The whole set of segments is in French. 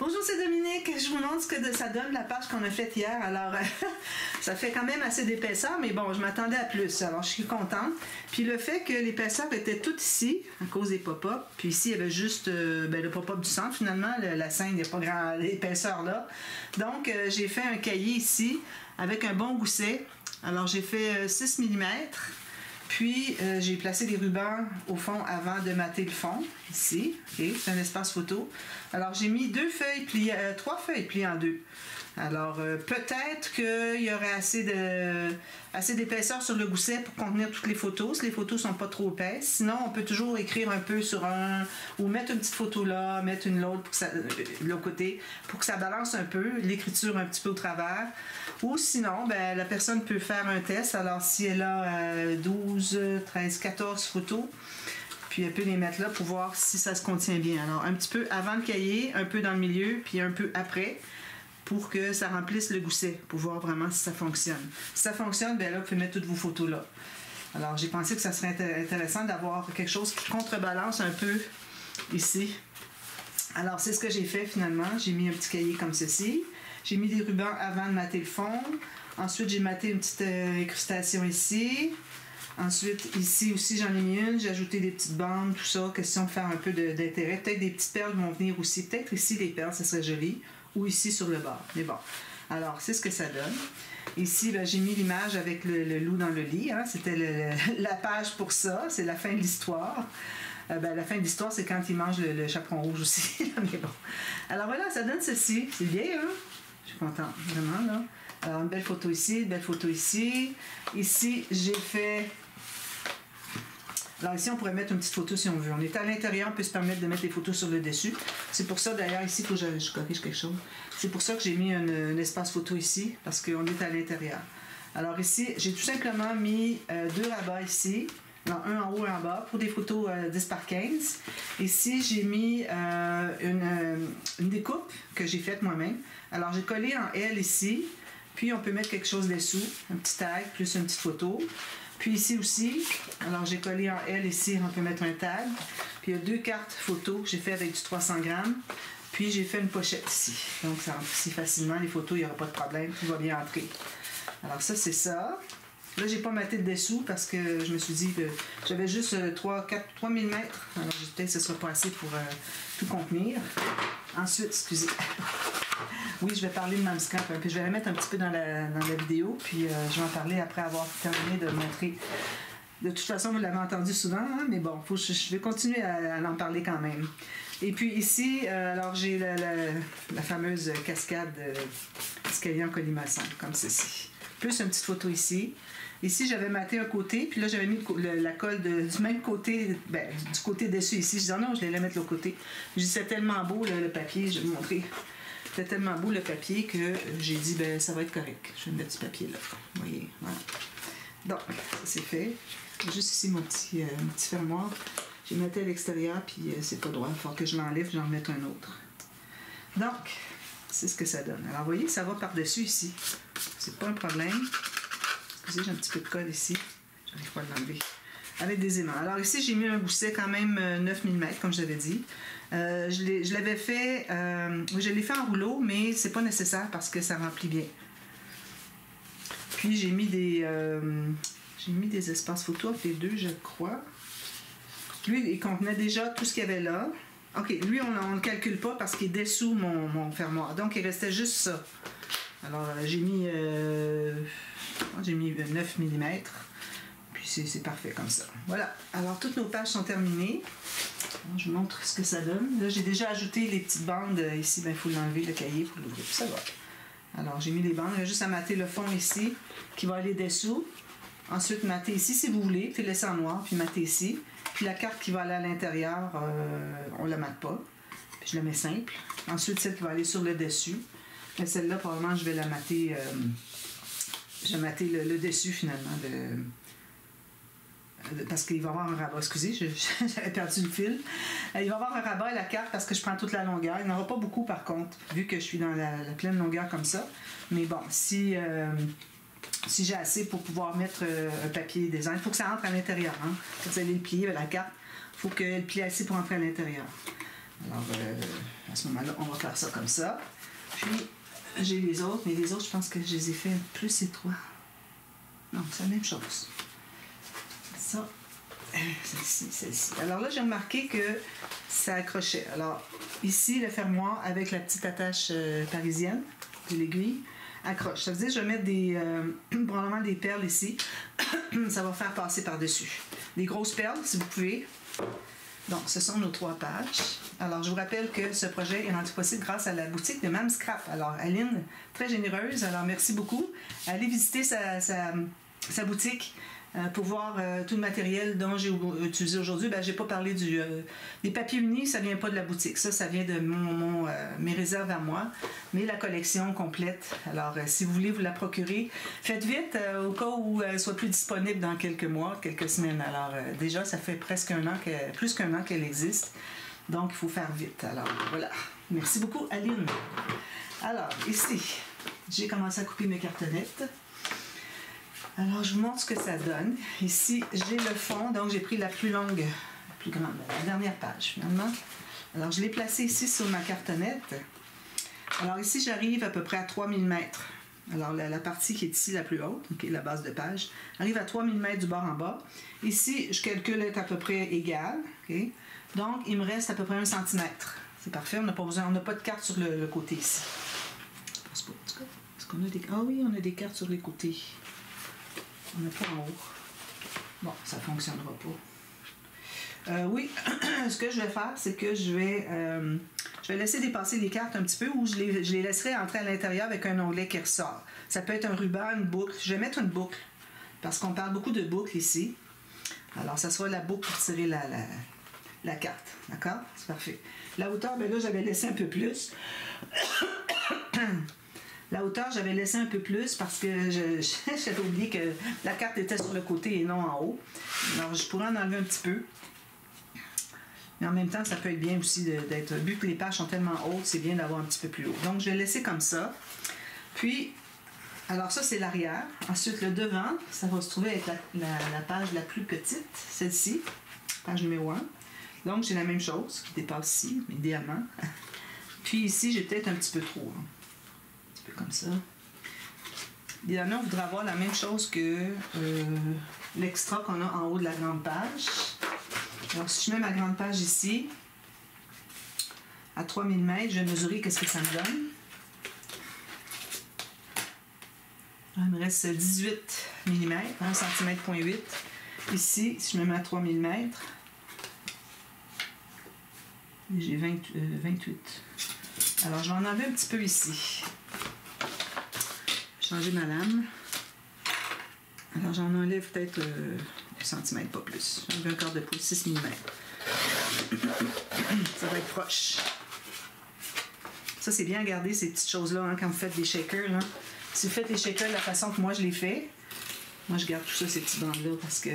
Bonjour, c'est Dominique. Je vous montre ce que ça donne la page qu'on a faite hier. Alors, ça fait quand même assez d'épaisseur, mais bon, je m'attendais à plus. Alors, je suis contente. Puis le fait que l'épaisseur était toute ici, à cause des pop-up. Puis ici, il y avait juste le pop-up du centre, finalement. La scène, il n'y a pas grand épaisseur là. Donc, j'ai fait un cahier ici avec un bon gousset. Alors, j'ai fait 6 mm. Puis, j'ai placé des rubans au fond avant de mater le fond, ici. Okay, c'est un espace photo. Alors, j'ai mis 3 feuilles pliées en deux. Alors, peut-être qu'il y aurait assez d'épaisseur sur le gousset pour contenir toutes les photos, si les photos sont pas trop épaisses. Sinon, on peut toujours écrire un peu sur un, ou mettre une petite photo là, mettre une l'autre de l'autre côté, pour que ça balance un peu, l'écriture un petit peu au travers. Ou sinon, ben, la personne peut faire un test. Alors, si elle a 12, 13, 14 photos, puis elle peut les mettre là pour voir si ça se contient bien. Alors, un petit peu avant le cahier, un peu dans le milieu, puis un peu après, pour que ça remplisse le gousset, pour voir vraiment si ça fonctionne. Si ça fonctionne, bien là, vous pouvez mettre toutes vos photos là. Alors, j'ai pensé que ça serait intéressant d'avoir quelque chose qui contrebalance un peu ici. Alors, c'est ce que j'ai fait finalement. J'ai mis un petit cahier comme ceci. J'ai mis des rubans avant de mater le fond. Ensuite, j'ai maté une petite incrustation ici. Ensuite, ici aussi, j'en ai mis une. J'ai ajouté des petites bandes, tout ça, question de faire un peu d'intérêt. Peut-être des petites perles vont venir aussi. Peut-être ici, les perles, ça serait joli. Ou ici, sur le bord. Mais bon. Alors, c'est ce que ça donne. Ici, ben, j'ai mis l'image avec le loup dans le lit. Hein. C'était la page pour ça. C'est la fin de l'histoire. Ben, la fin de l'histoire, c'est quand il mange le chaperon rouge aussi. Mais bon. Alors voilà, ça donne ceci. C'est bien, hein? Je suis contente, vraiment, là. Alors, une belle photo ici, une belle photo ici. Ici, j'ai fait... Alors ici, on pourrait mettre une petite photo si on veut. On est à l'intérieur, on peut se permettre de mettre les photos sur le dessus. C'est pour ça, d'ailleurs, ici, il faut que je corrige quelque chose. C'est pour ça que j'ai mis un espace photo ici, parce qu'on est à l'intérieur. Alors ici, j'ai tout simplement mis 2 rabats ici. Non, un en haut et en bas, pour des photos 10 par 15. Ici, j'ai mis une découpe que j'ai faite moi-même. Alors, j'ai collé en L ici, puis on peut mettre quelque chose dessous, un petit tag, plus une petite photo. Puis ici aussi, alors j'ai collé en L ici, on peut mettre un tag. Puis il y a 2 cartes photos que j'ai fait avec du 300 grammes. Puis j'ai fait une pochette ici. Donc, ça rentre ici facilement, les photos, il n'y aura pas de problème, tout va bien entrer. Alors ça, c'est ça. Là, j'ai pas maté le dessous parce que je me suis dit que j'avais juste 3 mm. Alors, peut-être que ce ne sera pas assez pour tout contenir. Ensuite, excusez. Oui, je vais parler de Mamscamp. Puis je vais la mettre un petit peu dans la vidéo. Puis je vais en parler après avoir terminé de montrer. De toute façon, vous l'avez entendu souvent, hein, mais bon, je vais continuer à en parler quand même. Et puis ici, alors j'ai la fameuse cascade escalier en colimaçon, comme ceci. Plus une petite photo ici. Ici, j'avais maté un côté, puis là, j'avais mis la colle du même côté, ben, du côté dessus ici. Je disais, non, je l'allais mettre de l'autre côté. Je dis, c'est tellement beau, là, le papier, je vais vous montrer. C'était tellement beau, le papier, que j'ai dit, ben, ça va être correct. Je vais mettre du papier là. Vous voyez, voilà. Donc, ça, c'est fait. Juste ici, mon petit fermoir. J'ai mis à l'extérieur, puis c'est pas droit. Il faut que je l'enlève, j'en mette un autre. Donc, c'est ce que ça donne. Alors, vous voyez, ça va par-dessus ici. C'est pas un problème. Excusez, j'ai un petit peu de colle ici. J'arrive pas à l'enlever. Avec des aimants. Alors ici, j'ai mis un gousset quand même 9 mm, comme je l'avais dit. Je l'avais fait... je l'ai fait en rouleau, mais c'est pas nécessaire parce que ça remplit bien. Puis j'ai mis des espaces photo avec les deux, je crois. Lui, il contenait déjà tout ce qu'il y avait là. OK, lui, on ne le calcule pas parce qu'il est dessous mon fermoir. Donc, il restait juste ça. Alors, j'ai mis 9 mm. Puis, c'est parfait comme ça. Voilà. Alors, toutes nos pages sont terminées. Alors, je vous montre ce que ça donne. Là, j'ai déjà ajouté les petites bandes ici. Il faut l'enlever, le cahier, il faut l'ouvrir. Ça va. Alors, j'ai mis les bandes. Il y a juste à mater le fond ici qui va aller dessous. Ensuite, mater ici si vous voulez. Puis, laisser en noir. Puis, mater ici. Puis, la carte qui va aller à l'intérieur, on ne la mate pas. Puis, je la mets simple. Ensuite, celle qui va aller sur le dessus. Mais celle-là, probablement, je vais la mater. Je vais mater le dessus, finalement. Parce qu'il va y avoir un rabat. Excusez, j'avais perdu le fil. Il va y avoir un rabat à la carte parce que je prends toute la longueur. Il n'y en aura pas beaucoup, par contre, vu que je suis dans la pleine longueur comme ça. Mais bon, si j'ai assez pour pouvoir mettre un papier design, il faut que ça entre à l'intérieur. Hein. Quand vous allez le plier, la carte, il faut qu'elle plie assez pour entrer à l'intérieur. Alors, à ce moment-là, on va faire ça comme ça. Puis, j'ai les autres, mais les autres, je pense que je les ai fait plus étroits. Non, c'est la même chose. Ça, celle-ci, celle-ci. Alors là, j'ai remarqué que ça accrochait. Alors, ici, le fermoir avec la petite attache parisienne de l'aiguille accroche. Ça veut dire que je vais mettre probablement des perles ici. Ça va faire passer par-dessus. Des grosses perles, si vous pouvez. Donc, ce sont nos 3 pages. Alors, je vous rappelle que ce projet est rendu possible grâce à la boutique de Mme Scrap. Alors, Aline, très généreuse, alors merci beaucoup. Allez visiter sa boutique pour voir tout le matériel dont j'ai utilisé aujourd'hui. Ben, j'ai pas parlé des papiers unis, ça vient pas de la boutique. Ça vient de mes réserves à moi, mais la collection complète. Alors, si vous voulez vous la procurer, faites vite au cas où elle soit plus disponible dans quelques mois, quelques semaines. Alors, déjà, ça fait presque plus qu'un an qu'elle existe. Donc, il faut faire vite. Alors, voilà. Merci beaucoup, Aline. Alors, ici, j'ai commencé à couper mes cartonnettes. Alors, je vous montre ce que ça donne. Ici, j'ai le fond, donc j'ai pris la plus longue, la plus grande, la dernière page, finalement. Alors, je l'ai placé ici sur ma cartonnette. Alors, ici, j'arrive à peu près à 3 mm. Alors, la partie qui est ici, la plus haute, okay, la base de page, arrive à 3 mm du bord en bas. Ici, je calcule être à peu près égal. Okay? Donc, il me reste à peu près 1 cm. C'est parfait, on n'a pas de carte sur le côté ici. Est-ce qu'on a des... Ah oui, on a des cartes sur les côtés. On n'a pas en haut. Bon, ça ne fonctionnera pas. Oui, ce que je vais faire, c'est que je vais laisser dépasser les cartes un petit peu ou je les laisserai entrer à l'intérieur avec un onglet qui ressort. Ça peut être un ruban, une boucle. Je vais mettre une boucle parce qu'on parle beaucoup de boucles ici. Alors, ça sera la boucle pour tirer la carte. D'accord? C'est parfait. La hauteur, bien là, j'avais laissé un peu plus. La hauteur, j'avais laissé un peu plus parce que j'avais oublié que la carte était sur le côté et non en haut. Alors, je pourrais en enlever un petit peu. Mais en même temps, ça peut être bien aussi d'être... Vu que les pages sont tellement hautes, c'est bien d'avoir un petit peu plus haut. Donc, je vais laisser comme ça. Puis, alors ça, c'est l'arrière. Ensuite, le devant, ça va se trouver avec la page la plus petite, celle-ci, page numéro 1. Donc, j'ai la même chose qui dépasse ici, idéalement. Puis ici, j'ai peut-être un petit peu trop. Hein. Comme ça. Idéalement, on voudrait avoir la même chose que l'extra qu'on a en haut de la grande page. Alors, si je mets ma grande page ici, à 3 mm, je vais mesurer qu'est-ce que ça me donne. Il me reste 18 mm, 1 cm,8 cm. Ici, si je me mets à 3 mm, j'ai 28. Alors, je vais en enlever un petit peu ici. Changer ma lame. Alors, j'en enlève peut-être 1 cm, pas plus. J'enlève un quart de pouce, 6 mm. Ça va être proche. Ça, c'est bien à garder ces petites choses-là hein, quand vous faites des shakers. Là. Si vous faites les shakers de la façon que moi je les fais, moi je garde tout ça, ces petites bandes-là, parce que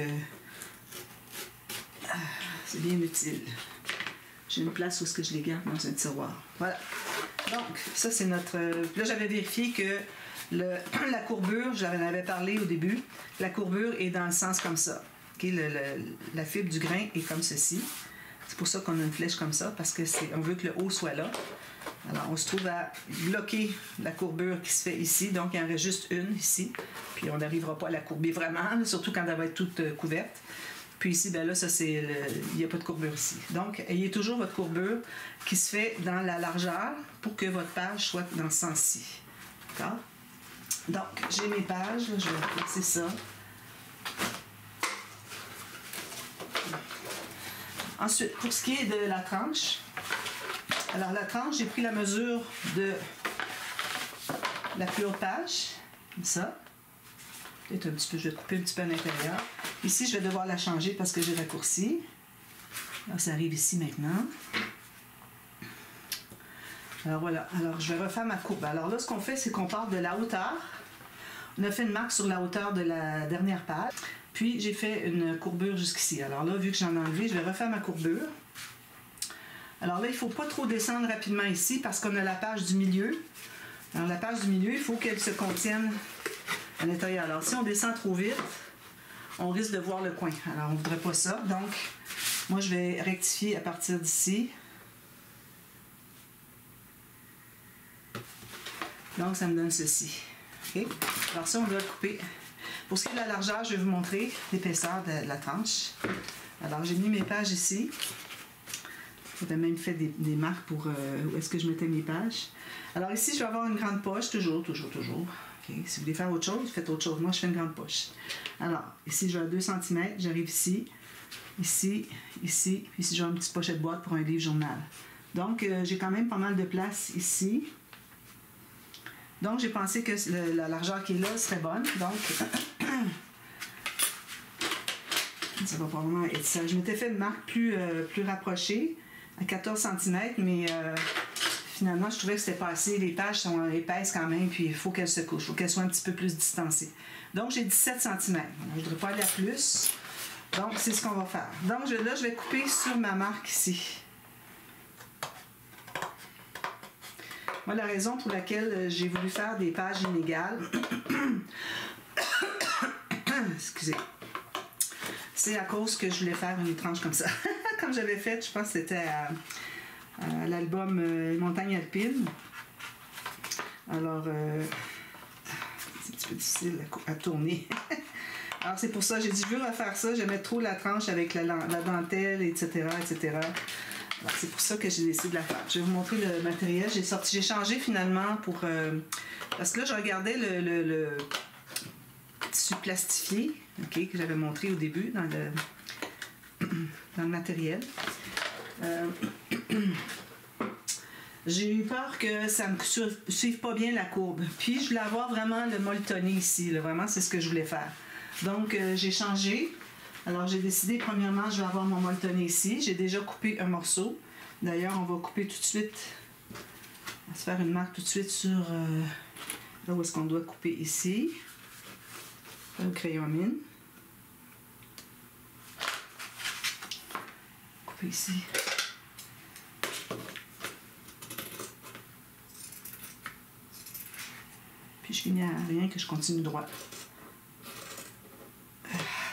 c'est bien utile. J'ai une place où est-ce que je les garde dans un tiroir. Voilà. Donc, ça, c'est notre... Là, j'avais vérifié que la courbure, j'en avais parlé au début, la courbure est dans le sens comme ça. Okay? La fibre du grain est comme ceci. C'est pour ça qu'on a une flèche comme ça, parce qu'on veut que le haut soit là. Alors, on se trouve à bloquer la courbure qui se fait ici. Donc, il en reste juste une ici. Puis, on n'arrivera pas à la courber vraiment, surtout quand elle va être toute couverte. Puis ici, ben là, ça c'est il n'y a pas de courbure ici. Donc, ayez toujours votre courbure qui se fait dans la largeur pour que votre page soit dans ce sens-ci. D'accord? Donc, j'ai mes pages. Là, je vais placer ça. Ensuite, pour ce qui est de la tranche, alors la tranche, j'ai pris la mesure de la plus haute page, comme ça. Peut-être un petit peu, je vais couper un petit peu à l'intérieur. Ici, je vais devoir la changer parce que j'ai raccourci. Alors, ça arrive ici maintenant. Alors voilà, alors je vais refaire ma courbe. Alors là, ce qu'on fait, c'est qu'on part de la hauteur. On a fait une marque sur la hauteur de la dernière page. Puis, j'ai fait une courbure jusqu'ici. Alors là, vu que j'en ai enlevé, je vais refaire ma courbure. Alors là, il ne faut pas trop descendre rapidement ici parce qu'on a la page du milieu. Alors la page du milieu, il faut qu'elle se contienne à l'intérieur. Alors si on descend trop vite, on risque de voir le coin. Alors on ne voudrait pas ça. Donc, moi, je vais rectifier à partir d'ici. Donc, ça me donne ceci. Okay? Alors ça, on doit le couper. Pour ce qui est de la largeur, je vais vous montrer l'épaisseur de la tranche. Alors, j'ai mis mes pages ici. J'avais même fait des marques pour où est-ce que je mettais mes pages. Alors ici, je vais avoir une grande poche, toujours. Okay. Si vous voulez faire autre chose, faites autre chose. Moi, je fais une grande poche. Alors, ici, je vais à 2 cm. J'arrive ici, ici, ici. Puis ici, j'ai une petite pochette boîte pour un livre journal. Donc, j'ai quand même pas mal de place ici. Donc, j'ai pensé que la largeur qui est là serait bonne. Donc, ça va probablement être ça. Je m'étais fait une marque plus rapprochée, à 14 cm, mais finalement, je trouvais que c'était pas assez. Les pages sont épaisses quand même, puis il faut qu'elles se couchent. Il faut qu'elles soient un petit peu plus distancées. Donc, j'ai 17 cm. Je ne voudrais pas aller à plus. Donc, c'est ce qu'on va faire. Donc, là, je vais couper sur ma marque ici. Moi, la raison pour laquelle j'ai voulu faire des pages inégales, excusez, c'est à cause que je voulais faire une tranche comme ça. Comme j'avais fait, je pense que c'était à l'album Montagne Alpine. Alors, c'est un petit peu difficile à tourner. Alors, c'est pour ça, j'ai dit, je veux refaire ça, je vais mettre trop la tranche avec la dentelle, etc., etc. Alors, c'est pour ça que j'ai décidé de la faire. Je vais vous montrer le matériel. J'ai changé finalement pour... parce que là, je regardais le tissu plastifié, okay, que j'avais montré au début dans le matériel. J'ai eu peur que ça ne suive pas bien la courbe. Puis, je voulais avoir vraiment le molletonné ici. Là. Vraiment, c'est ce que je voulais faire. Donc, j'ai changé. Alors, j'ai décidé, premièrement, je vais avoir mon molletonné ici. J'ai déjà coupé un morceau. D'ailleurs, on va couper tout de suite. On va se faire une marque tout de suite sur là où est-ce qu'on doit couper ici. Au crayon à mine. Couper ici. Puis, je finis à rien que je continue droit.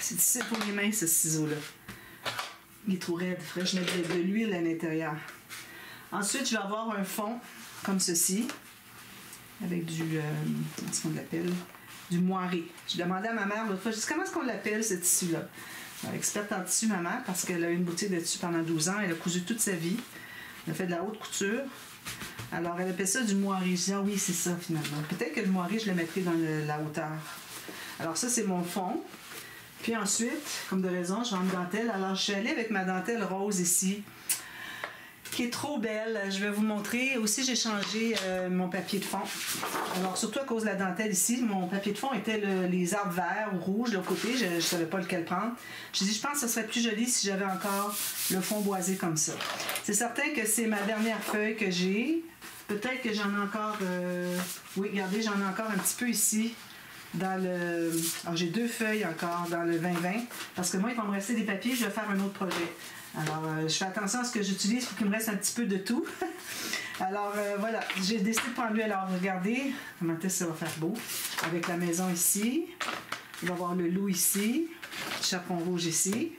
C'est difficile pour les mains, ce ciseau-là. Il est trop raide. Il faudrait que je mette de l'huile à l'intérieur. Ensuite, je vais avoir un fond comme ceci, avec du, comment est-ce qu'on l'appelle? Du moiré. Je demandais à ma mère l'autre fois, je dis, comment est-ce qu'on l'appelle, ce tissu-là? Elle est experte en tissu, ma mère, parce qu'elle a eu une boutique de tissu pendant 12 ans. Elle a cousu toute sa vie. Elle a fait de la haute couture. Alors, elle appelle ça du moiré. Je dis, ah oui, c'est ça, finalement. Peut-être que le moiré, je le mettrai dans la hauteur. Alors, ça, c'est mon fond. Puis ensuite, comme de raison, je vais en dentelle. Alors, je suis allée avec ma dentelle rose ici, qui est trop belle. Je vais vous montrer. Aussi, j'ai changé mon papier de fond. Alors, surtout à cause de la dentelle ici, mon papier de fond était les arbres verts ou rouges de l'autre côté. Je ne savais pas lequel prendre. J'ai dit, je pense que ce serait plus joli si j'avais encore le fond boisé comme ça. C'est certain que c'est ma dernière feuille que j'ai. Peut-être que j'en ai encore... oui, regardez, j'en ai encore un petit peu ici. Alors, j'ai 2 feuilles encore dans le 2020 parce que moi, il va me rester des papiers, je vais faire un autre projet. Alors, je fais attention à ce que j'utilise pour qu'il me reste un petit peu de tout. Alors, voilà, j'ai décidé de prendre lui. Alors, regardez comment ça va faire beau. Avec la maison ici, il va y avoir le loup ici, le chaperon rouge ici.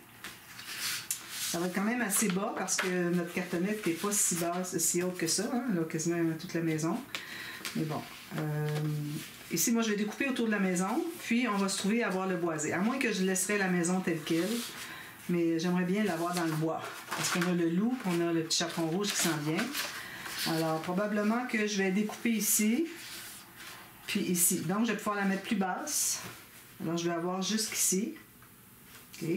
Ça va être quand même assez bas parce que notre cartonnette n'est pas si basse, si haute que ça, hein, là, quasiment toute la maison. Mais bon, ici, moi, je vais découper autour de la maison, puis on va se trouver à avoir le boisé. À moins que je laisserai la maison telle qu'elle, mais j'aimerais bien l'avoir dans le bois. Parce qu'on a le loup, on a le petit chaperon rouge qui s'en vient. Alors, probablement que je vais découper ici, puis ici. Donc, je vais pouvoir la mettre plus basse. Alors, je vais avoir jusqu'ici. OK.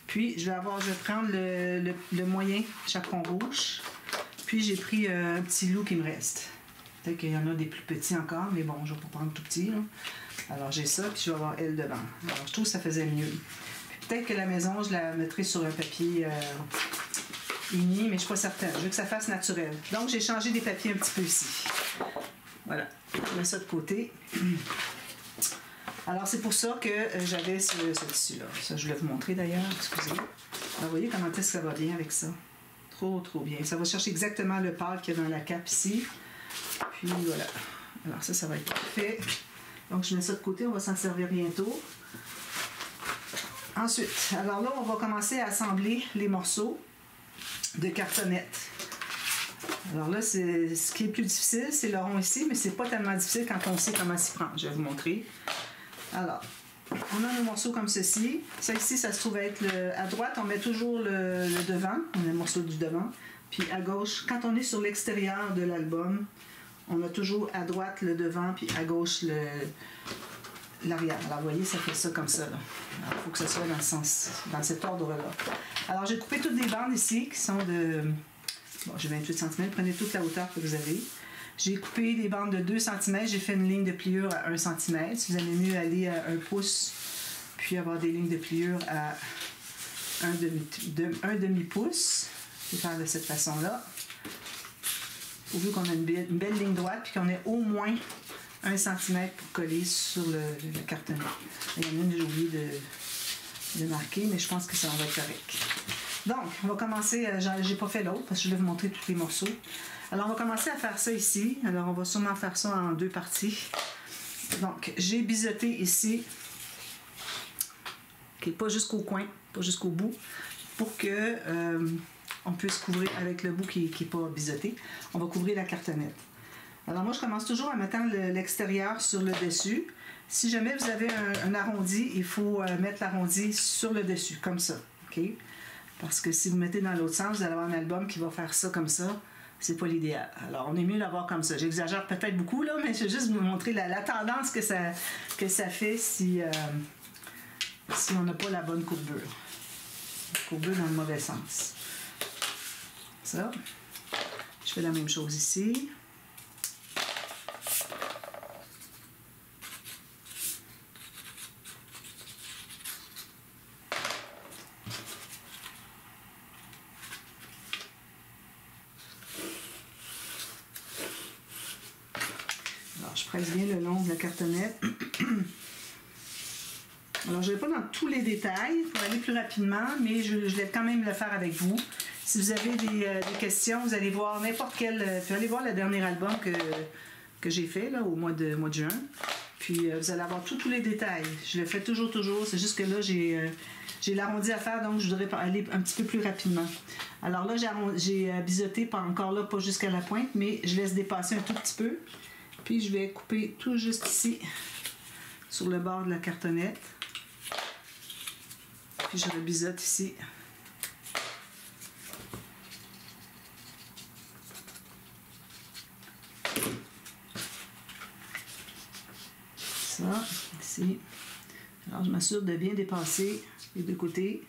Puis, je vais prendre le moyen chaperon rouge. Puis, j'ai pris un petit loup qui me reste. Peut-être qu'il y en a des plus petits encore, mais bon, je vais pas prendre tout petit. Là. Alors, j'ai ça, puis je vais avoir elle devant. Alors, je trouve que ça faisait mieux. Puis peut-être que la maison, je la mettrai sur un papier uni, mais je ne suis pas certaine. Je veux que ça fasse naturel. Donc, j'ai changé des papiers un petit peu ici. Voilà. Je mets ça de côté. Alors, c'est pour ça que j'avais ce tissu-là. Ça, je voulais vous montrer d'ailleurs. Excusez. Alors, vous voyez comment est-ce que ça va bien avec ça? Trop, trop bien. Ça va chercher exactement le pâle qu'il y a dans la cape ici. Puis voilà. Alors ça va être parfait. Donc je mets ça de côté, on va s'en servir bientôt. Ensuite, alors là, on va commencer à assembler les morceaux de cartonnette. Alors là, ce qui est plus difficile, c'est le rond ici, mais c'est pas tellement difficile quand on sait comment s'y prendre. Je vais vous montrer. Alors, on a nos morceaux comme ceci. Ça ici, ça se trouve être à droite, on met toujours le devant. On a le morceau du devant. Puis à gauche, quand on est sur l'extérieur de l'album, on a toujours à droite le devant, puis à gauche l'arrière. Alors, vous voyez, ça fait ça comme ça. Il faut que ce soit dans cet ordre-là. Alors, j'ai coupé toutes des bandes ici qui sont de... Bon, j'ai 28 cm. Prenez toute la hauteur que vous avez. J'ai coupé des bandes de 2 cm. J'ai fait une ligne de pliure à 1 cm. Si vous aimez mieux aller à 1 pouce, puis avoir des lignes de pliure à 1 demi-pouce. Je vais faire de cette façon-là. Pourvu qu'on ait une belle ligne droite, puis qu'on ait au moins 1 cm pour coller sur le cartonnet. Il y en a une que j'ai oublié de marquer, mais je pense que ça va être correct. Donc, on va commencer, j'ai pas fait l'autre parce que je vais vous montrer tous les morceaux. Alors, on va commencer à faire ça ici. Alors, on va sûrement faire ça en 2 parties. Donc, j'ai biseauté ici, pas jusqu'au coin, pas jusqu'au bout, pour que on puisse couvrir avec le bout qui n'est pas biseauté. On va couvrir la cartonnette. Alors, moi, je commence toujours en mettant l'extérieur sur le dessus. Si jamais vous avez un arrondi, il faut mettre l'arrondi sur le dessus, comme ça. OK? Parce que si vous mettez dans l'autre sens, vous allez avoir un album qui va faire ça comme ça. C'est pas l'idéal. Alors, on est mieux d'avoir comme ça. J'exagère peut-être beaucoup, là, mais je vais juste vous montrer la tendance que ça fait si on n'a pas la bonne courbure. Courbure dans le mauvais sens. Ça. Je fais la même chose ici. Je presse bien le long de la cartonnette. Alors, je ne vais pas dans tous les détails pour aller plus rapidement, mais je vais quand même le faire avec vous. Si vous avez des questions, vous allez voir n'importe quel... Vous allez voir le dernier album que j'ai fait là, au mois de juin. Puis, vous allez avoir tous les détails. Je le fais toujours. C'est juste que là, j'ai l'arrondi à faire, donc je voudrais aller un petit peu plus rapidement. Alors là, j'ai biseauté, pas encore là, pas jusqu'à la pointe, mais je laisse dépasser un tout petit peu. Puis je vais couper tout juste ici, sur le bord de la cartonnette. Puis je rebiseaute ici. Ça, ici. Alors je m'assure de bien dépasser les deux côtés.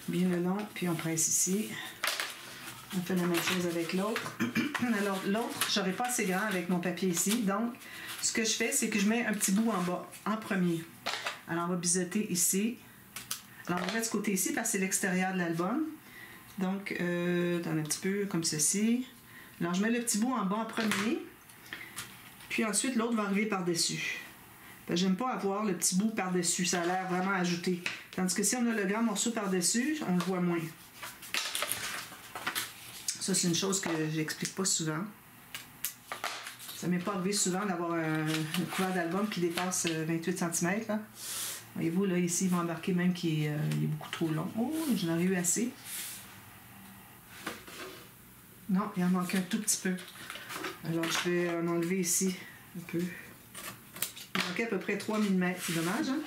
Bien le long, puis on presse ici. On fait la même chose avec l'autre. Alors, l'autre, je n'aurai pas assez grand avec mon papier ici. Donc, ce que je fais, c'est que je mets un petit bout en bas, en premier. Alors, on va biseauter ici. Alors, on va mettre ce côté ici parce que c'est l'extérieur de l'album. Donc, un petit peu comme ceci. Alors, je mets le petit bout en bas en premier. Puis ensuite, l'autre va arriver par-dessus. J'aime pas avoir le petit bout par-dessus. Ça a l'air vraiment ajouté. Tandis que si on a le grand morceau par-dessus, on le voit moins. Ça, c'est une chose que j'explique pas souvent. Ça m'est pas arrivé souvent d'avoir un couvert d'album qui dépasse 28 cm. Là. Voyez-vous, là, ici, il va embarquer même qu'il est beaucoup trop long. Oh, j'en ai eu assez. Non, il en manque un tout petit peu. Alors, je vais en enlever ici un peu. Il manquait à peu près 3 mm. C'est dommage, hein?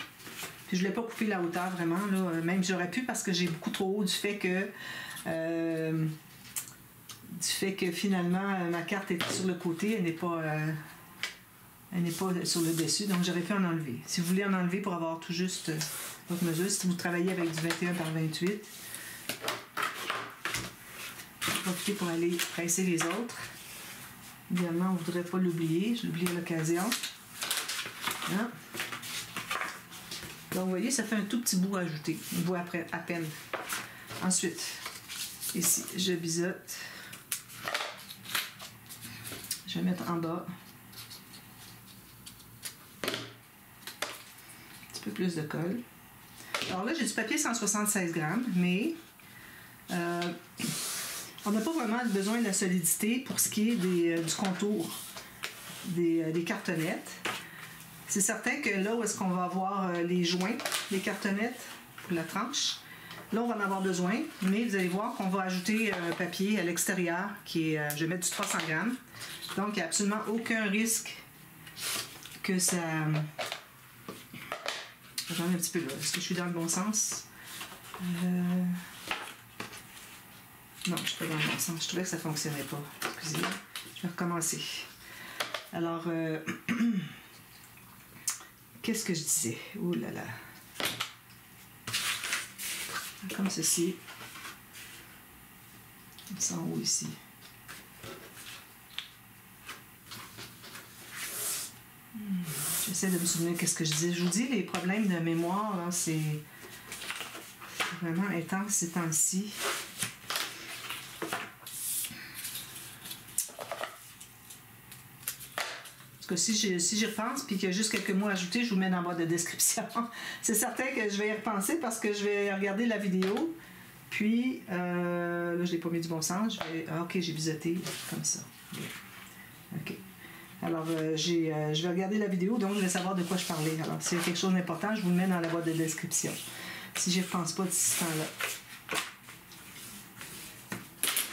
Puis je ne l'ai pas coupé la hauteur, vraiment. Là. Même j'aurais pu parce que j'ai beaucoup trop haut du fait que finalement ma carte est sur le côté, elle n'est pas sur le dessus, donc j'aurais pu en enlever. Si vous voulez en enlever pour avoir tout juste votre mesure, si vous travaillez avec du 21 par 28, profitez pour aller presser les autres. Évidemment, on ne voudrait pas l'oublier, je l'oublie à l'occasion. Hein? Donc vous voyez, ça fait un tout petit bout à ajouter, un bout après à peine. Ensuite, ici, je biseaute. Je vais mettre en bas un petit peu plus de colle. Alors là, j'ai du papier 176 grammes, mais on n'a pas vraiment besoin de la solidité pour ce qui est du contour des cartonnettes. C'est certain que là où est-ce qu'on va avoir les joints des cartonnettes pour la tranche, Là, on va en avoir besoin, mais vous allez voir qu'on va ajouter un papier à l'extérieur qui est, je vais mettre du 300 grammes. Donc, il n'y a absolument aucun risque que ça... J'en ai un petit peu là. Est-ce que je suis dans le bon sens? Non, je ne suis pas dans le bon sens. Je trouvais que ça ne fonctionnait pas. Excusez, je vais recommencer. Alors, qu'est-ce que je disais? Ouh là là. Comme ceci. On sent où ici? J'essaie de me souvenir qu'est-ce que je disais. Je vous dis, les problèmes de mémoire, c'est vraiment intense ces temps-ci. Parce que si j'y repense puis qu'il y a juste quelques mots ajoutés, je vous mets dans la boîte de description. C'est certain que je vais y repenser parce que je vais regarder la vidéo. Puis, là, je ne l'ai pas mis du bon sens. OK, j'ai biseauté comme ça. OK. Alors, je vais regarder la vidéo, donc je vais savoir de quoi je parlais. Alors, s'il y a quelque chose d'important, je vous le mets dans la boîte de description. Si je n'y repense pas d'ici ce temps-là.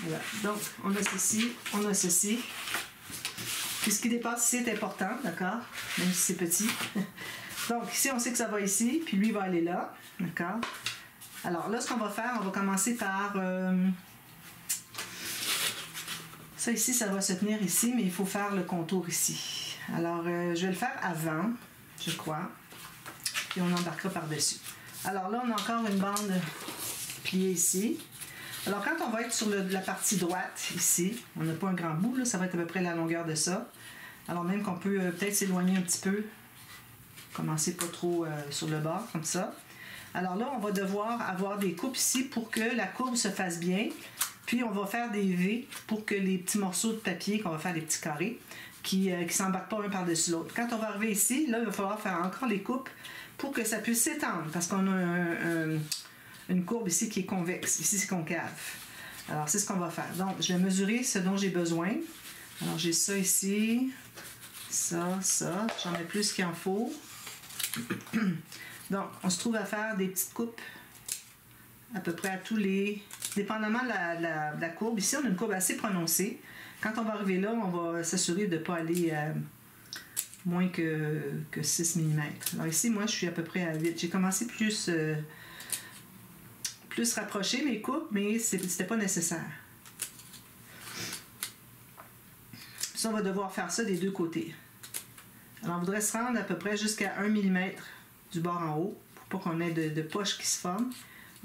Voilà. Donc, on a ceci, on a ceci. Puis ce qui dépasse ici est important, d'accord? Même si c'est petit. Donc, ici, on sait que ça va ici, puis lui va aller là, d'accord? Alors là, ce qu'on va faire, on va commencer par... ça ici, ça va se tenir ici, mais il faut faire le contour ici. Alors, je vais le faire avant, je crois. Puis on embarquera par-dessus. Alors là, on a encore une bande pliée ici. Alors, quand on va être sur la partie droite, ici, on n'a pas un grand bout, là, ça va être à peu près la longueur de ça. Alors, même qu'on peut peut-être s'éloigner un petit peu, commencer pas trop sur le bord, comme ça. Alors là, on va devoir avoir des coupes ici pour que la courbe se fasse bien. Puis, on va faire des V pour que les petits morceaux de papier, qu'on va faire des petits carrés, qui ne s'embarquent pas un par-dessus l'autre. Quand on va arriver ici, là, il va falloir faire encore les coupes pour que ça puisse s'étendre, parce qu'on a une courbe ici qui est convexe. Ici, c'est concave. Alors, c'est ce qu'on va faire. Donc, je vais mesurer ce dont j'ai besoin. Alors, j'ai ça ici, ça. J'en mets plus qu'il en faut. Donc, on se trouve à faire des petites coupes à peu près à tous les... Dépendamment de la courbe. Ici, on a une courbe assez prononcée. Quand on va arriver là, on va s'assurer de ne pas aller moins que 6 mm. Alors ici, moi, je suis à peu près à 8. J'ai commencé plus rapprocher mes coupes, mais c'était pas nécessaire. Ça, on va devoir faire ça des deux côtés. Alors, on voudrait se rendre à peu près jusqu'à 1 mm du bord en haut, pour pas qu'on ait de poche qui se forme.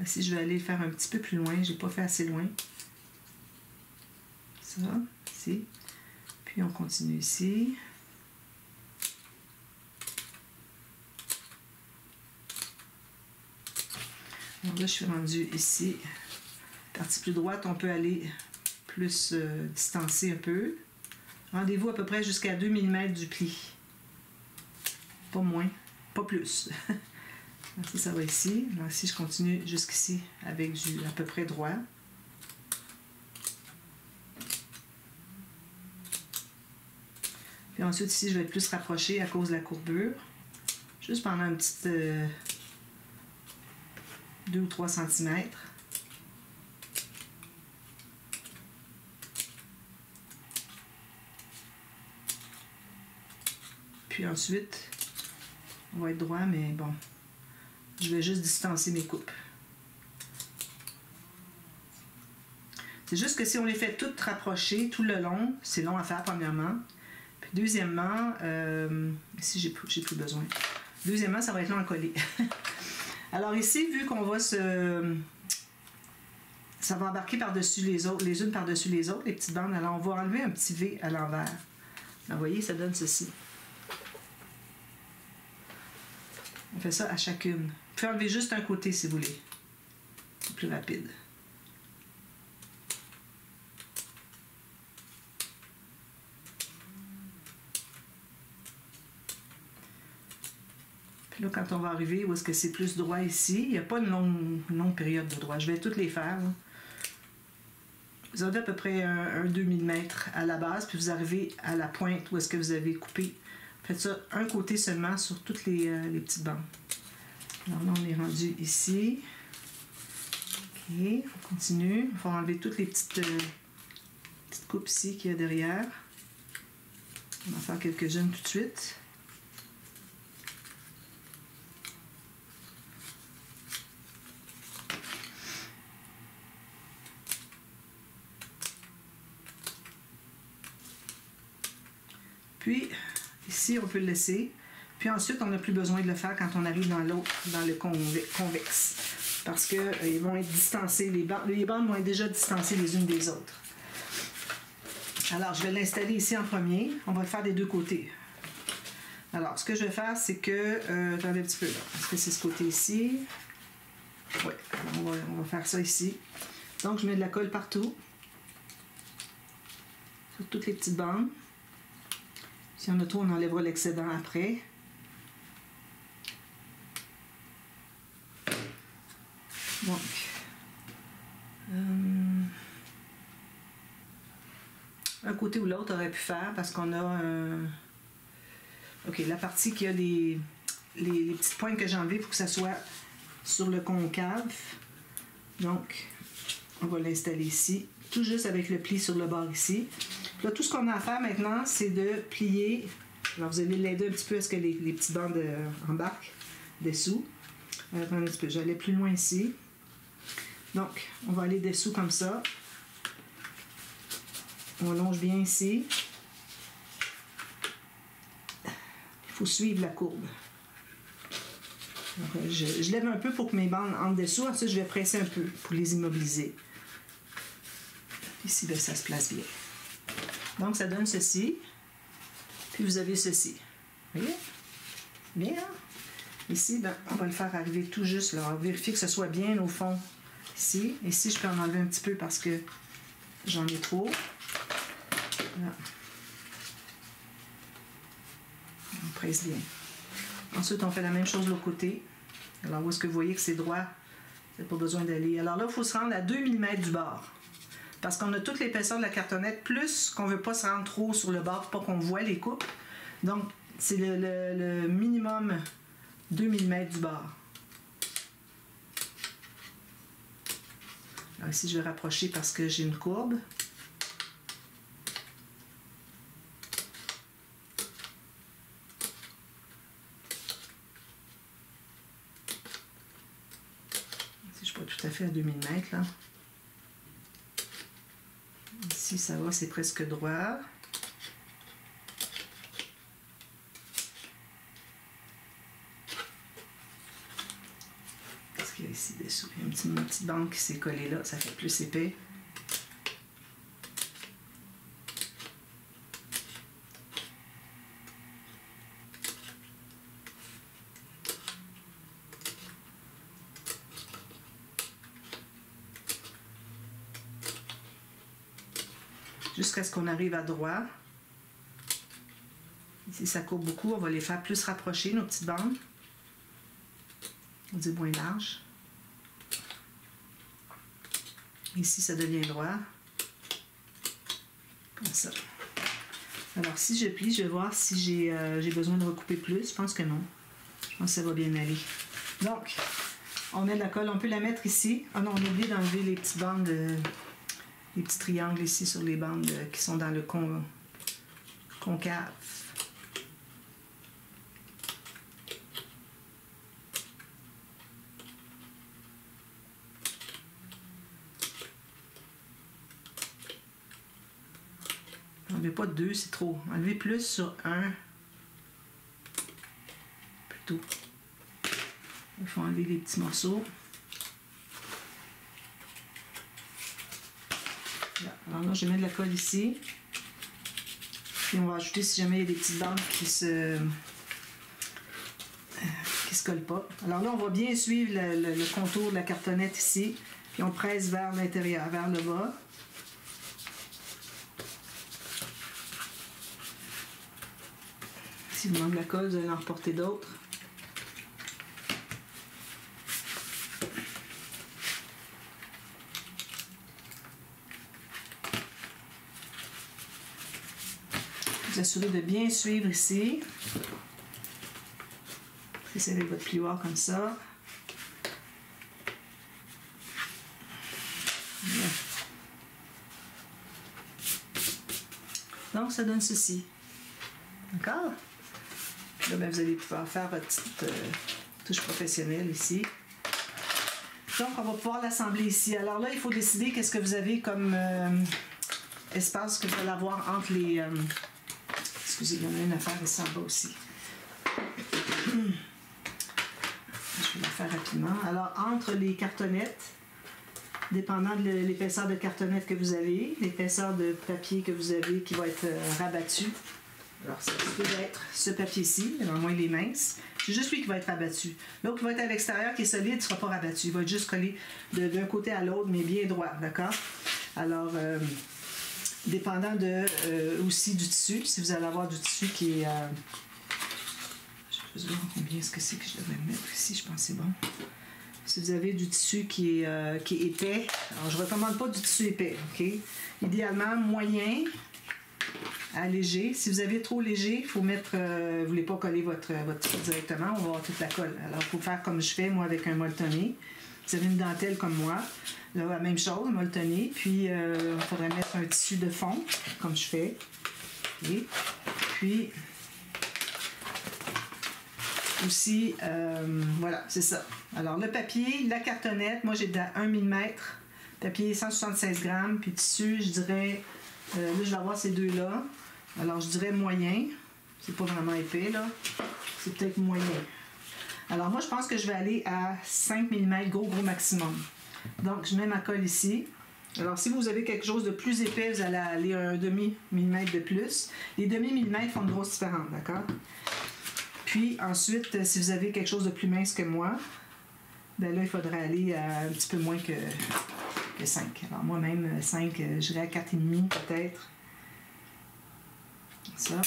Ici, je vais aller le faire un petit peu plus loin. J'ai pas fait assez loin. Ça, ici. Puis, on continue ici. Donc là, je suis rendue ici. Partie plus droite, on peut aller plus distancer un peu. Rendez-vous à peu près jusqu'à 2 mm du pli. Pas moins, pas plus. Donc ça va ici. Donc ici, je continue jusqu'ici avec du à peu près droit. Puis ensuite, ici, je vais être plus rapprochée à cause de la courbure. Juste pendant un petit 2 ou 3 cm. Puis ensuite, on va être droit, mais bon, je vais juste distancer mes coupes. C'est juste que si on les fait toutes rapprochées tout le long, c'est long à faire premièrement. Puis deuxièmement, ici j'ai plus besoin. Deuxièmement, ça va être long à coller. Alors ici, vu qu'on va ça va embarquer par-dessus les autres, les unes par-dessus les autres, les petites bandes. Alors on va enlever un petit V à l'envers. Vous voyez, ça donne ceci. On fait ça à chacune. Vous pouvez enlever juste un côté si vous voulez. C'est plus rapide. Puis là, quand on va arriver où est-ce que c'est plus droit ici, il n'y a pas une longue période de droit. Je vais toutes les faire. Là. Vous avez à peu près un 2 mm à la base, puis vous arrivez à la pointe où est-ce que vous avez coupé. Faites ça un côté seulement sur toutes les petites bandes. Alors là, on est rendu ici. on continue. Il faut enlever toutes les petites coupes ici qu'il y a derrière. On va en faire quelques-unes tout de suite. Puis, ici, on peut le laisser. Puis ensuite, on n'a plus besoin de le faire quand on arrive dans l'autre, dans le convexe. Parce qu'ils vont être distancés, les bandes vont être déjà distancées les unes des autres. Alors, je vais l'installer ici en premier. On va le faire des deux côtés. Alors, ce que je vais faire, c'est que... attendez un petit peu là. Est-ce que c'est ce côté ici? Oui, on va faire ça ici. Donc, je mets de la colle partout. Sur toutes les petites bandes. Si on a trop, on enlèvera l'excédent après. Donc, un côté ou l'autre aurait pu faire parce qu'on a ok, la partie qui a les petites pointes que j'ai enlevées, il faut que ça soit sur le concave. Donc, on va l'installer ici, tout juste avec le pli sur le bord ici. Là, tout ce qu'on a à faire maintenant, c'est de plier. Alors, vous allez l'aider un petit peu à ce que les petites bandes embarquent dessous. Attendez un petit peu, j'allais plus loin ici. Donc, on va aller dessous comme ça. On longe bien ici. Il faut suivre la courbe. Donc, je lève un peu pour que mes bandes entrent dessous. Ensuite, je vais presser un peu pour les immobiliser. Ici, ben, ça se place bien. Donc, ça donne ceci. Puis, vous avez ceci. Vous voyez? Bien. Ici, ben, on va le faire arriver tout juste. Là. On va vérifier que ce soit bien au fond. Ici. Ici, je peux en enlever un petit peu parce que j'en ai trop. Là. On presse bien. Ensuite, on fait la même chose de l'autre côté. Alors, où est-ce que vous voyez que c'est droit? Vous n'avez pas besoin d'aller. Alors là, il faut se rendre à 2 mm du bord. Parce qu'on a toute l'épaisseur de la cartonnette, plus qu'on ne veut pas se rendre trop sur le bord pour pas qu'on voit les coupes. Donc, c'est le minimum 2 mm du bord. Alors ici, je vais rapprocher parce que j'ai une courbe. Ici, je ne suis pas tout à fait à 2 mm là. Ici, ça va, c'est presque droit. Qu'est-ce qu'il y a ici dessous? Il y a une petite bande qui s'est collée là, ça fait plus épais. Jusqu'à ce qu'on arrive à droit. Ici, ça court beaucoup. On va les faire plus rapprocher, nos petites bandes. On dit moins large. Ici, ça devient droit. Comme ça. Alors, si je plie, je vais voir si j'ai besoin de recouper plus. Je pense que non. Je pense que ça va bien aller. Donc, on met de la colle. On peut la mettre ici. Ah non, on a oublié d'enlever les petites bandes... les petits triangles ici sur les bandes qui sont dans le concave. Enlevez pas deux, c'est trop. Enlevez plus sur un. Plutôt. Il faut enlever les petits morceaux. Alors là, je mets de la colle ici. Puis on va ajouter si jamais il y a des petites bandes qui se collent pas. Alors là, on va bien suivre le contour de la cartonnette ici. Puis on presse vers l'intérieur, vers le bas. Si vous manque de la colle, vous allez en reporter d'autres. Vous assurez de bien suivre ici. Faites avec votre plioir comme ça. Donc, ça donne ceci. D'accord? Là, ben, vous allez pouvoir faire votre petite touche professionnelle ici. Donc, on va pouvoir l'assembler ici. Alors là, il faut décider qu'est-ce que vous avez comme espace que vous allez avoir entre les... excusez, il y en a une affaire ici en bas aussi. Je vais la faire rapidement. Alors, entre les cartonnettes, dépendant de l'épaisseur de cartonnette que vous avez, l'épaisseur de papier que vous avez qui va être rabattu. Alors, ça peut être ce papier-ci, au moins il est mince. C'est juste lui qui va être rabattu. L'autre qui va être à l'extérieur, qui est solide, ne sera pas rabattu. Il va être juste collé d'un côté à l'autre, mais bien droit, d'accord? Alors, dépendant aussi du tissu, si vous allez avoir du tissu qui est... je vais voir combien est-ce que c'est que je devrais mettre ici, je pense que c'est bon. Si vous avez du tissu qui est épais, alors je ne recommande pas du tissu épais, OK? Idéalement, moyen à léger. Si vous avez trop léger, il faut mettre, vous ne voulez pas coller votre tissu directement, on va avoir toute la colle. Alors, il faut faire comme je fais, moi, avec un molletonné. Vous avez une dentelle comme moi, là, la même chose, molletonné. Puis, il faudrait mettre un tissu de fond, comme je fais. Okay. Puis, aussi, voilà, c'est ça. Alors, le papier, la cartonnette, moi, j'ai 1 mm, papier 176 grammes, puis tissu, je dirais, là, je vais avoir ces deux-là. Alors, je dirais moyen. C'est pas vraiment épais, là. C'est peut-être moyen. Alors, moi, je pense que je vais aller à 5 mm, gros maximum. Donc, je mets ma colle ici. Alors, si vous avez quelque chose de plus épais, vous allez aller à un demi-millimètre de plus. Les demi-millimètres font une grosse différence, d'accord? Puis, ensuite, si vous avez quelque chose de plus mince que moi, ben là, il faudrait aller à un petit peu moins que 5. Alors, moi-même, 5, j'irais à 4,5 peut-être. Ça.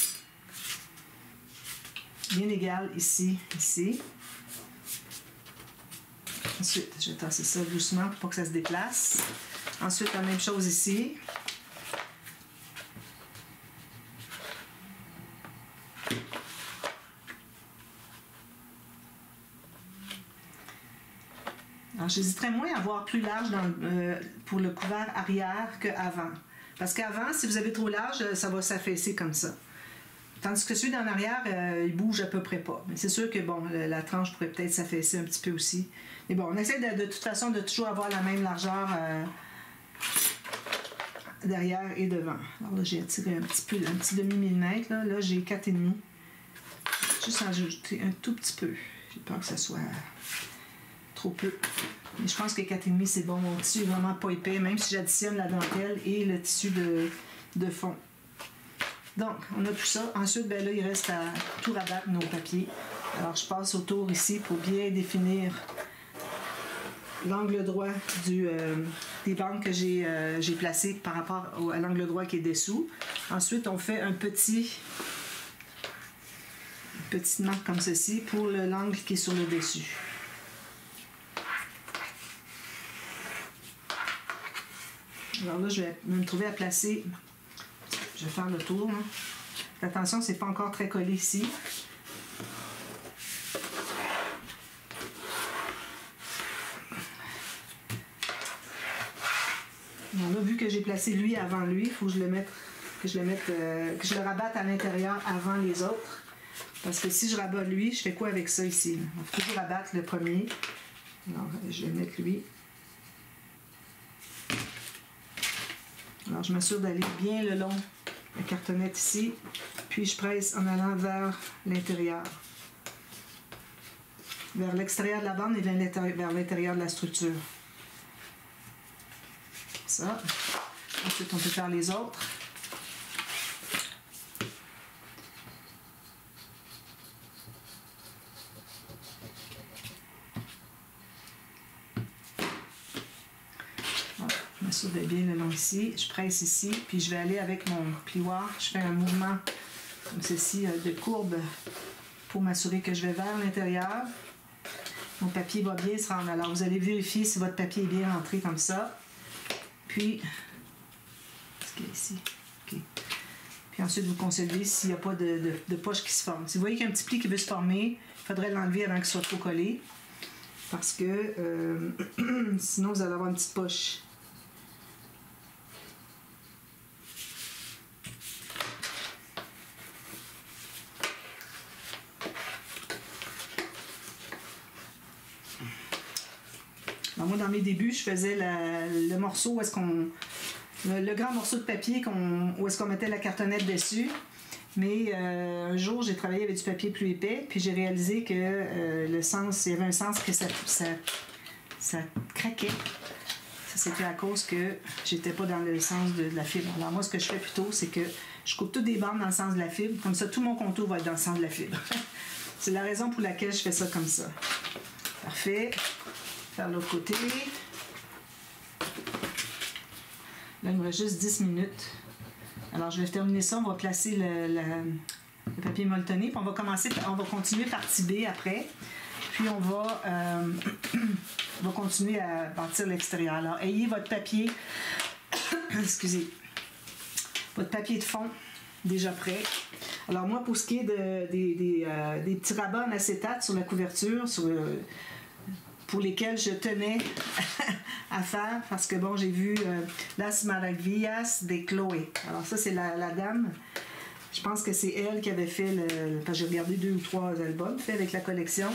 Bien égal ici, ici. Ensuite, je vais tasser ça doucement pour pas que ça se déplace. Ensuite, la même chose ici. Alors, j'hésiterais moins à avoir plus large pour le couvert arrière qu'avant. Parce qu'avant, si vous avez trop large, ça va s'affaisser comme ça. Tandis que celui d'en arrière, il bouge à peu près pas. Mais c'est sûr que bon, la tranche pourrait peut-être s'affaisser un petit peu aussi. Mais bon, on essaie de toute façon de toujours avoir la même largeur derrière et devant. Alors là, j'ai attiré un petit demi-millimètre. Là j'ai 4,5. Juste en ajouter un tout petit peu. J'ai peur que ça soit trop peu. Mais je pense que 4,5 c'est bon. Mon tissu est vraiment pas épais, même si j'additionne la dentelle et le tissu de fond. Donc, on a tout ça. Ensuite, ben là, il reste à tout rabattre nos papiers. Alors, je passe autour ici pour bien définir l'angle droit des bandes que j'ai placées par rapport à l'angle droit qui est dessous. Ensuite, on fait une petite marque comme ceci pour l'angle qui est sur le dessus. Alors là, je vais me trouver à placer... Je vais faire le tour. Hein. Attention, c'est pas encore très collé ici. Donc là, vu que j'ai placé lui avant lui, il faut que je le rabatte à l'intérieur avant les autres. Parce que si je rabats lui, je fais quoi avec ça ici? Il faut toujours rabattre le premier. Alors, je vais mettre lui. Alors, je m'assure d'aller bien le long. La cartonnette ici, puis je presse en allant vers l'intérieur. Vers l'extérieur de la bande et vers l'intérieur de la structure. Ça. Ensuite, on peut faire les autres. Je m'assure bien le long ici. Je presse ici, puis je vais aller avec mon plioir. Je fais un mouvement comme ceci de courbe pour m'assurer que je vais vers l'intérieur. Mon papier va bien se rendre. Alors, vous allez vérifier si votre papier est bien rentré comme ça. Puis, qu'est-ce qu'il y a ici? Okay. Puis ensuite, vous concevez s'il n'y a pas de poche qui se forme. Si vous voyez qu'il y a un petit pli qui veut se former, il faudrait l'enlever avant qu'il soit trop collé. Parce que sinon, vous allez avoir une petite poche. Alors moi, dans mes débuts, je faisais le morceau où est-ce qu'on... Le grand morceau de papier où est-ce qu'on mettait la cartonnette dessus. Mais un jour, j'ai travaillé avec du papier plus épais, puis j'ai réalisé que il y avait un sens que ça craquait. Ça, c'était à cause que j'étais pas dans le sens de la fibre. Alors moi, ce que je fais plutôt, c'est que je coupe toutes des bandes dans le sens de la fibre. Comme ça, tout mon contour va être dans le sens de la fibre. C'est la raison pour laquelle je fais ça comme ça. Parfait. Faire l'autre côté. Là, il me reste juste 10 minutes. Alors, je vais terminer ça. On va placer le papier molletonné. Puis on va continuer partie B après. Puis on va continuer à bâtir l'extérieur. Alors, ayez votre papier, excusez, votre papier de fond déjà prêt. Alors moi, pour ce qui est des petits rabats en acétate sur la couverture, pour lesquels je tenais à faire, parce que bon, j'ai vu Las Maravillas de Chloé. Alors ça, c'est la dame. Je pense que c'est elle qui avait fait parce que j'ai regardé 2 ou 3 albums faits avec la collection.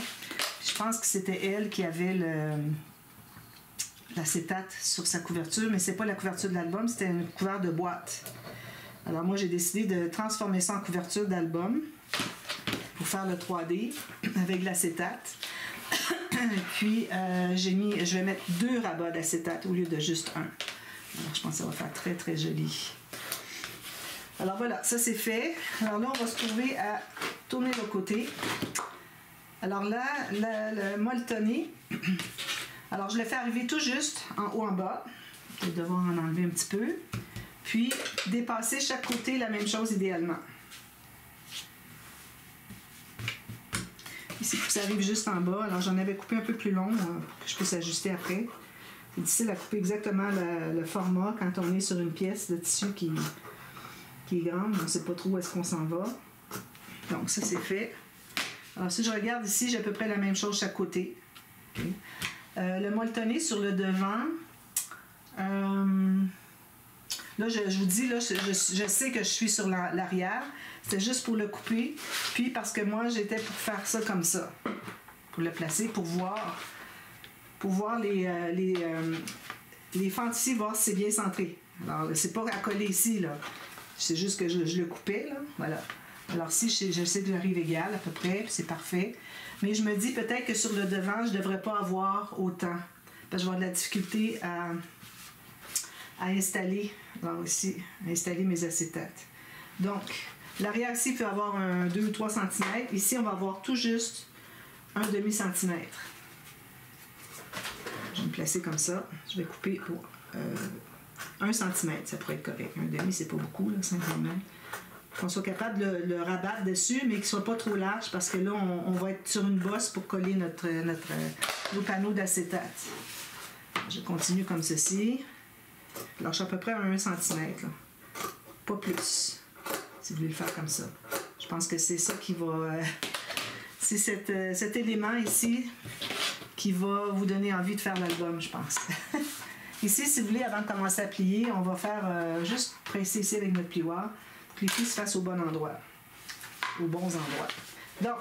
Je pense que c'était elle qui avait l'acétate sur sa couverture, mais c'est pas la couverture de l'album, c'était une couverture de boîte. Alors moi, j'ai décidé de transformer ça en couverture d'album pour faire le 3D avec l'acétate. Puis, je vais mettre 2 rabats d'acétate au lieu de juste un. Alors, je pense que ça va faire très, très joli. Alors, voilà, ça c'est fait. Alors là, on va se trouver à tourner de côté. Alors là, le molletonné, alors je le fais arriver tout juste en haut en bas. Je vais devoir en enlever un petit peu. Puis, dépasser chaque côté la même chose idéalement. Ici, ça arrive juste en bas. Alors, j'en avais coupé un peu plus long pour que je puisse ajuster après. C'est difficile à couper exactement le format quand on est sur une pièce de tissu qui est grande. On ne sait pas trop où est-ce qu'on s'en va. Donc, ça, c'est fait. Alors, si je regarde ici, j'ai à peu près la même chose chaque côté. Okay. Le molletonné sur le devant. Là, je vous dis, là, je sais que je suis sur l'arrière. C'était juste pour le couper. Puis parce que moi, j'étais pour faire ça comme ça. Pour le placer, pour voir les fentes ici, voir si c'est bien centré. Alors, c'est pas à coller ici, là. C'est juste que je le coupais, là. Voilà. Alors, si je sais que j'arrive égal, à peu près, c'est parfait. Mais je me dis peut-être que sur le devant, je ne devrais pas avoir autant. Parce que je vais avoir de la difficulté à installer, alors ici, installer mes acétates. Donc, l'arrière ici peut avoir un 2 ou 3 cm. Ici, on va avoir tout juste un demi-centimètre. Je vais me placer comme ça. Je vais couper pour 1 cm. Ça pourrait être correct. Un demi, c'est pas beaucoup, là, 5 mm. Qu'on soit capable de le rabattre dessus, mais qu'il ne soit pas trop large parce que là, on va être sur une bosse pour coller nos panneaux d'acétate. Je continue comme ceci. Alors, je suis à peu près à 1 cm. Là. Pas plus. Si vous voulez le faire comme ça. Je pense que c'est ça qui va... c'est cet élément ici qui va vous donner envie de faire l'album, je pense. Ici, si vous voulez, avant de commencer à plier, on va faire juste presser ici avec notre plioir pour que les plis se fassent au bon endroit. Aux bons endroits. Donc,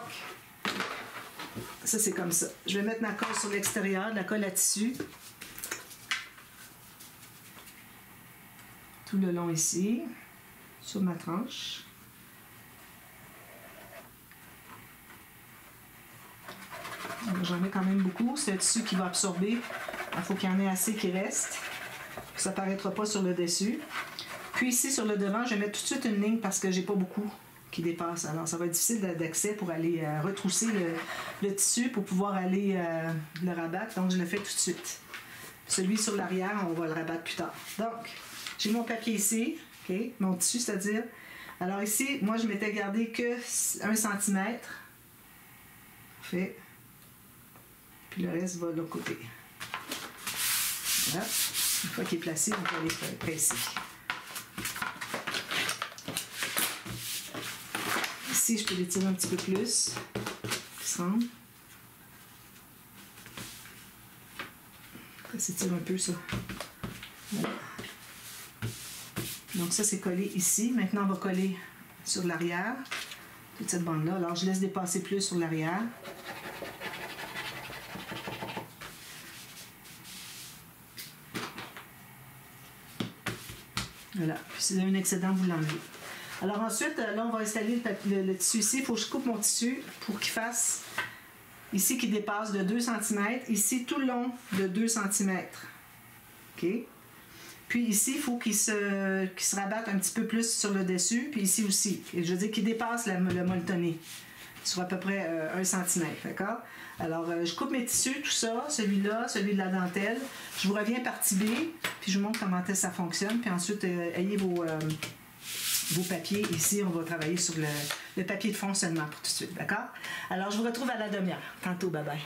ça, c'est comme ça. Je vais mettre ma colle sur l'extérieur, de la colle à tissu. Tout le long ici, sur ma tranche. J'en mets quand même beaucoup. C'est un tissu qui va absorber. Il faut qu'il y en ait assez qui reste. Ça ne paraîtra pas sur le dessus. Puis ici, sur le devant, je vais mettre tout de suite une ligne parce que j'ai pas beaucoup qui dépasse. Alors, ça va être difficile d'accès pour aller retrousser le tissu pour pouvoir aller le rabattre. Donc, je le fais tout de suite. Celui sur l'arrière, on va le rabattre plus tard. Donc, j'ai mon papier ici, okay, mon tissu, c'est-à-dire. Alors ici, moi, je m'étais gardé que 1 cm. Parfait. Puis le reste va de l'autre côté. Voilà. Une fois qu'il est placé, on va aller presser. Ici, je peux l'étirer un petit peu plus. Ça s'étire un peu, ça. Voilà. Donc ça, c'est collé ici. Maintenant, on va coller sur l'arrière, toute cette bande-là. Alors, je laisse dépasser plus sur l'arrière. Voilà. Puis si vous avez un excédent, vous l'enlevez. Alors ensuite, là, on va installer le tissu ici. Il faut que je coupe mon tissu pour qu'il fasse, ici, qui dépasse de 2 cm. Ici, tout le long de 2 cm. OK? Puis ici, il faut qu'il se rabatte un petit peu plus sur le dessus. Puis ici aussi. Et je veux dire qu'il dépasse le molletonné sur à peu près 1 cm. D'accord? Alors, je coupe mes tissus, tout ça, celui-là, celui de la dentelle. Je vous reviens partie B, puis je vous montre comment ça fonctionne. Puis ensuite, ayez vos papiers. Ici, on va travailler sur le papier de fond seulement pour tout de suite. D'accord? Alors, je vous retrouve à la demi-heure. Tantôt, bye-bye.